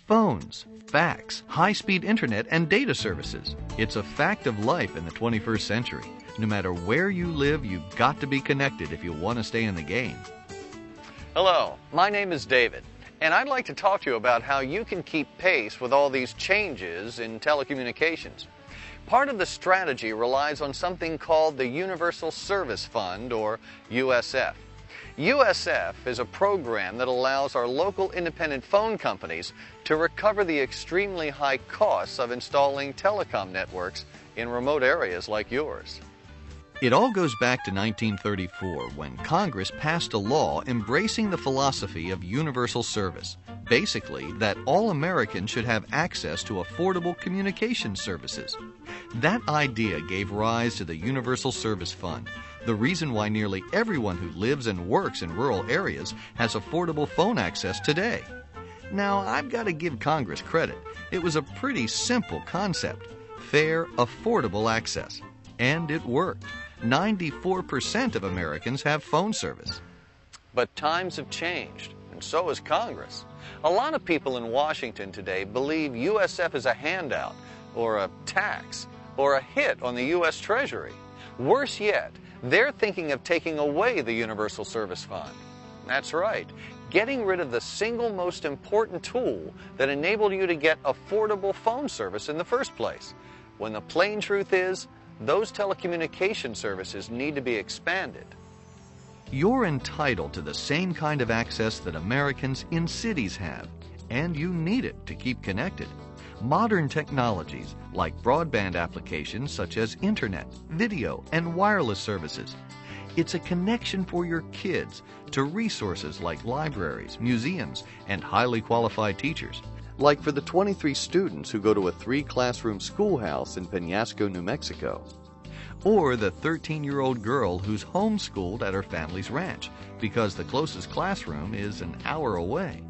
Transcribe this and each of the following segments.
Phones, fax, high-speed internet, and data services. It's a fact of life in the 21st century. No matter where you live, you've got to be connected if you want to stay in the game. Hello, my name is David, and I'd like to talk to you about how you can keep pace with all these changes in telecommunications. Part of the strategy relies on something called the Universal Service Fund, or USF. USF is a program that allows our local independent phone companies to recover the extremely high costs of installing telecom networks in remote areas like yours. It all goes back to 1934 when Congress passed a law embracing the philosophy of universal service. Basically, that all Americans should have access to affordable communication services. That idea gave rise to the Universal Service Fund, the reason why nearly everyone who lives and works in rural areas has affordable phone access today. Now, I've got to give Congress credit. It was a pretty simple concept: fair, affordable access. And it worked. 94% of Americans have phone service. But times have changed, and so has Congress. A lot of people in Washington today believe USF is a handout, or a tax, or a hit on the U.S. Treasury. Worse yet, they're thinking of taking away the Universal Service Fund. That's right, getting rid of the single most important tool that enabled you to get affordable phone service in the first place, when the plain truth is, those telecommunication services need to be expanded. You're entitled to the same kind of access that Americans in cities have, and you need it to keep connected. Modern technologies like broadband applications such as internet, video, and wireless services. It's a connection for your kids to resources like libraries, museums, and highly qualified teachers. Like for the 23 students who go to a 3-classroom schoolhouse in Peñasco, New Mexico. Or the 13-year-old girl who's homeschooled at her family's ranch because the closest classroom is an hour away.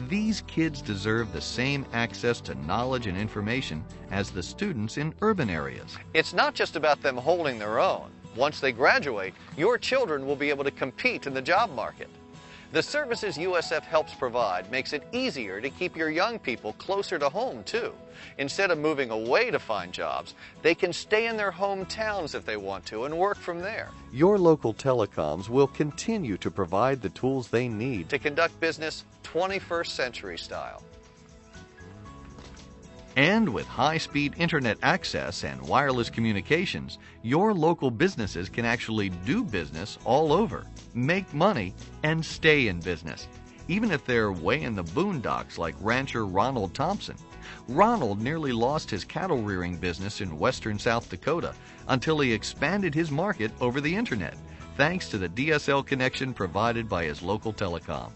These kids deserve the same access to knowledge and information as the students in urban areas. It's not just about them holding their own. Once they graduate, your children will be able to compete in the job market. The services USF helps provide makes it easier to keep your young people closer to home, too. Instead of moving away to find jobs, they can stay in their hometowns if they want to and work from there. Your local telecoms will continue to provide the tools they need to conduct business 21st century style. And with high-speed internet access and wireless communications, your local businesses can actually do business all over, make money, and stay in business, even if they're way in the boondocks like rancher Ronald Thompson. Ronald nearly lost his cattle rearing business in western South Dakota until he expanded his market over the internet, thanks to the DSL connection provided by his local telecom.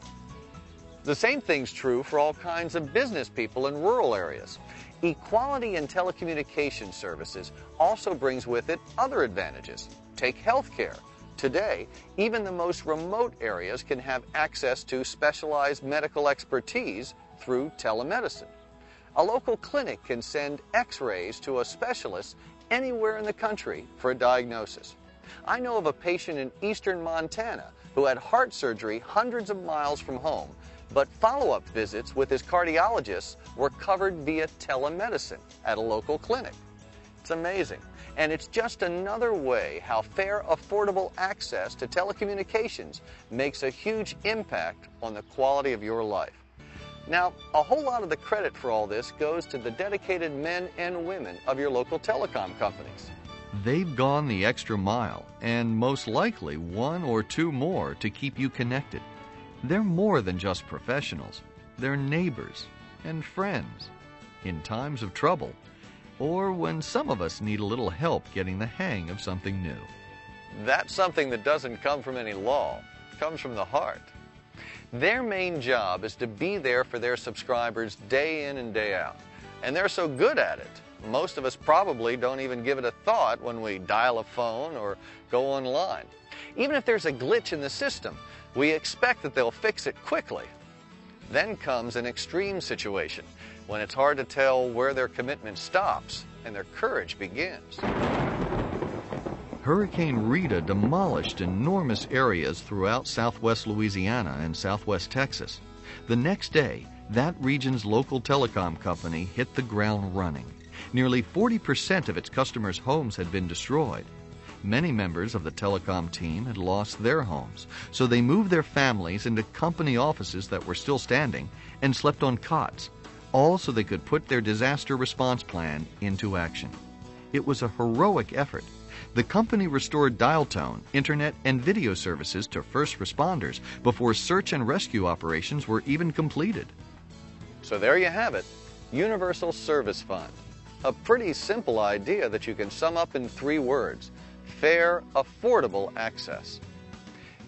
The same thing's true for all kinds of business people in rural areas. Equality in telecommunication services also brings with it other advantages. Take healthcare. Today, even the most remote areas can have access to specialized medical expertise through telemedicine. A local clinic can send x-rays to a specialist anywhere in the country for a diagnosis. I know of a patient in eastern Montana who had heart surgery hundreds of miles from home, but follow-up visits with his cardiologist were covered via telemedicine at a local clinic. It's amazing, and it's just another way how fair, affordable access to telecommunications makes a huge impact on the quality of your life. Now, a whole lot of the credit for all this goes to the dedicated men and women of your local telecom companies. They've gone the extra mile, and most likely one or two more to keep you connected. They're more than just professionals. They're neighbors and friends in times of trouble, or when some of us need a little help getting the hang of something new. That's something that doesn't come from any law. It comes from the heart. Their main job is to be there for their subscribers day in and day out. And they're so good at it, most of us probably don't even give it a thought when we dial a phone or go online. Even if there's a glitch in the system, we expect that they'll fix it quickly. Then comes an extreme situation, when it's hard to tell where their commitment stops and their courage begins. Hurricane Rita demolished enormous areas throughout southwest Louisiana and southwest Texas. The next day, that region's local telecom company hit the ground running. Nearly 40% of its customers' homes had been destroyed. Many members of the telecom team had lost their homes, so they moved their families into company offices that were still standing and slept on cots, all so they could put their disaster response plan into action. It was a heroic effort. The company restored dial tone, internet, and video services to first responders before search and rescue operations were even completed. So there you have it, Universal Service Fund. A pretty simple idea that you can sum up in 3 words: fair, affordable access.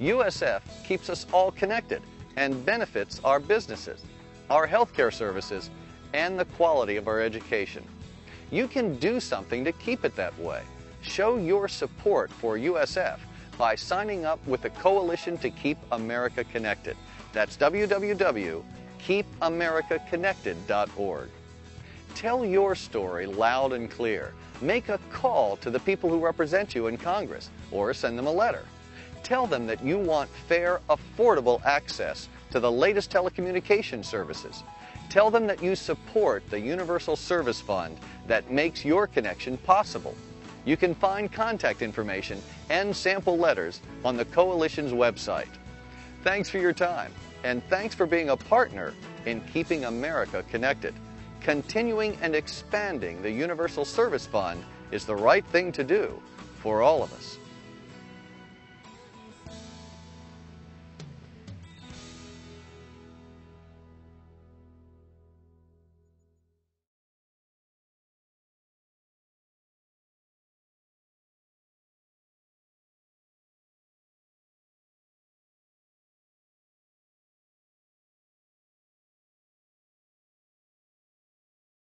USF keeps us all connected and benefits our businesses, our healthcare services, and the quality of our education. You can do something to keep it that way. Show your support for USF by signing up with the Coalition to Keep America Connected. That's www.keepamericaconnected.org. Tell your story loud and clear. Make a call to the people who represent you in Congress, or send them a letter. Tell them that you want fair, affordable access to the latest telecommunication services. Tell them that you support the Universal Service Fund that makes your connection possible. You can find contact information and sample letters on the Coalition's website. Thanks for your time, and thanks for being a partner in keeping America connected. Continuing and expanding the Universal Service Fund is the right thing to do for all of us.